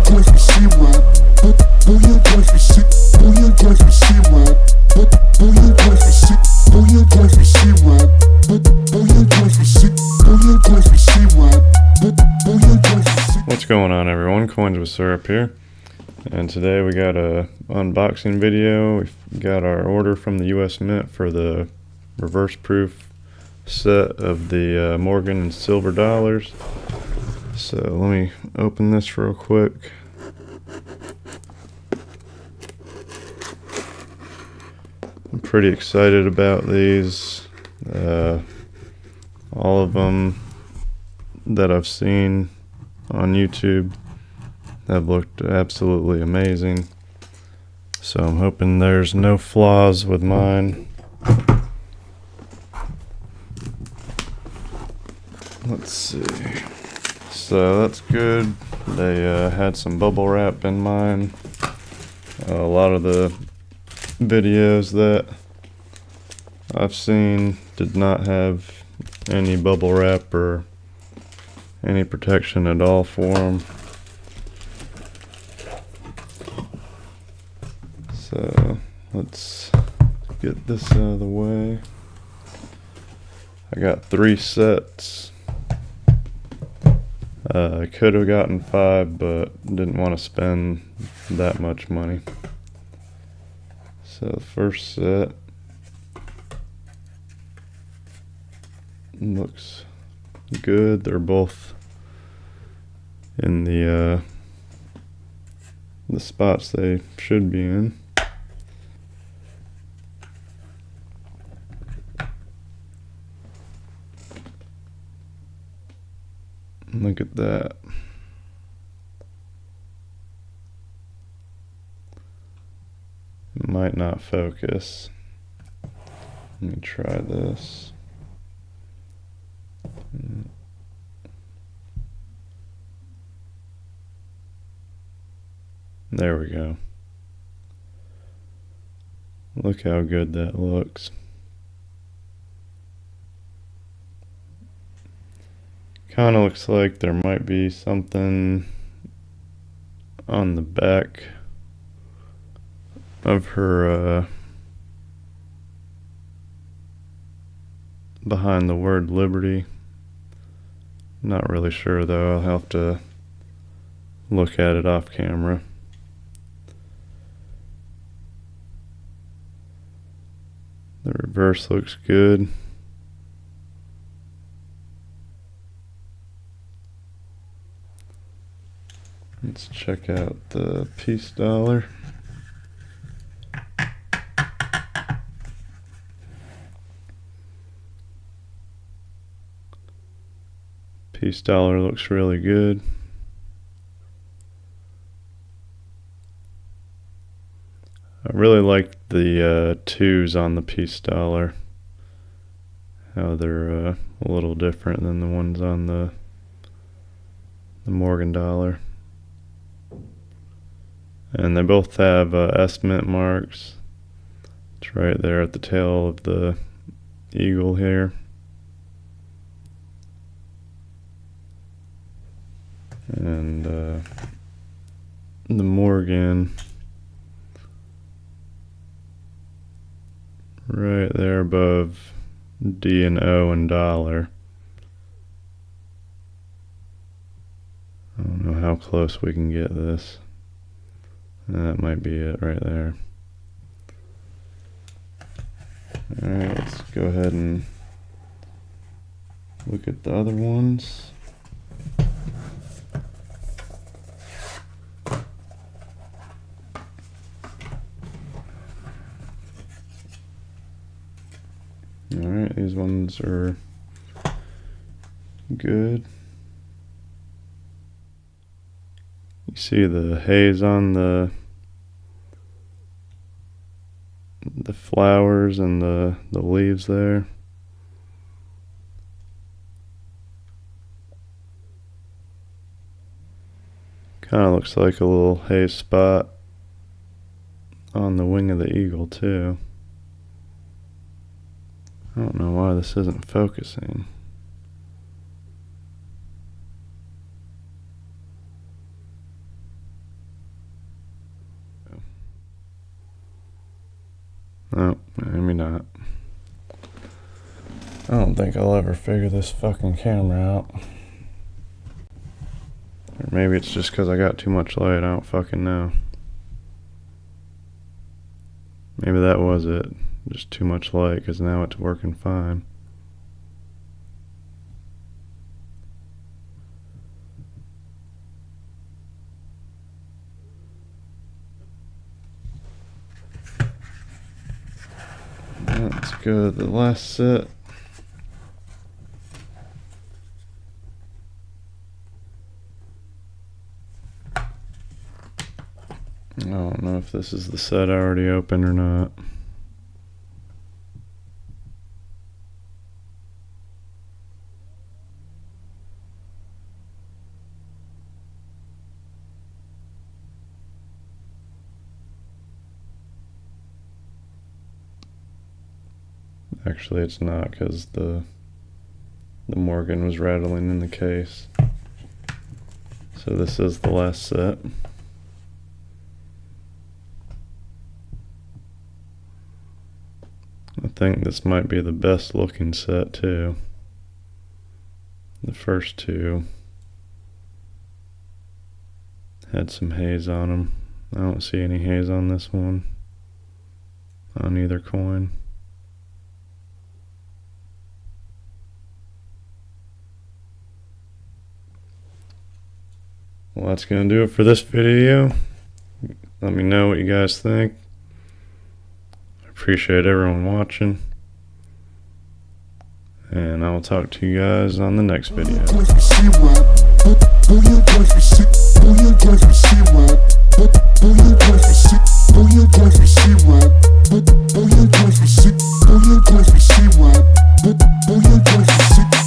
coins for C-Rock. Bullion coins for C. Bullion coins for C-Rock. Bullion coins for C. Bullion coins for C-Rock. Bullion coins for C. Bullion coins for C-Rock. Bullion coins for C. What's going on, everyone? Coins with Syrup here, and today we got a unboxing video. We've got our order from the U.S. Mint for the reverse proof set of the Morgan and silver dollars. So let me open this real quick. I'm pretty excited about these. All of them that I've seen on YouTube have looked absolutely amazing. So I'm hoping there's no flaws with mine. Let's see. So that's good. They had some bubble wrap in mine. A lot of the videos that I've seen did not have any bubble wrap or any protection at all for them. So let's get this out of the way. I got 3 sets. I could have gotten 5, but didn't want to spend that much money. So the first set looks good. They're both in the spots they should be in. Look at that. It might not focus. Let me try this. There we go. Look how good that looks. Kind of looks like there might be something on the back of her behind the word Liberty. Not really sure though. I'll have to look at it off camera. The reverse looks good. Let's check out the piece dollar. Piece dollar looks really good. I really like the 2s on the piece dollar. How they're a little different than the ones on the Morgan dollar. And they both have S-Mint marks. It's right there at the tail of the eagle here. And the Morgan right there above D and O and dollar. I don't know how close we can get this. That might be it right there. Alright, let's go ahead and look at the other ones. Alright, these ones are good. You see the haze on the flowers and the leaves there. Kind of looks like a little haze spot on the wing of the eagle too. I don't know why this isn't focusing. Oh, maybe not. I don't think I'll ever figure this fucking camera out. Or maybe it's just because I got too much light, I don't fucking know. Maybe that was it. Just too much light, because now it's working fine. That's good. The last set. I don't know if this is the set I already opened or not. Actually, it's not, because the Morgan was rattling in the case. So this is the last set. I think this might be the best looking set too. The first two had some haze on them. I don't see any haze on this one, on either coin. Well, that's gonna do it for this video. Let me know what you guys think. I appreciate everyone watching, and I will talk to you guys on the next video. Bullion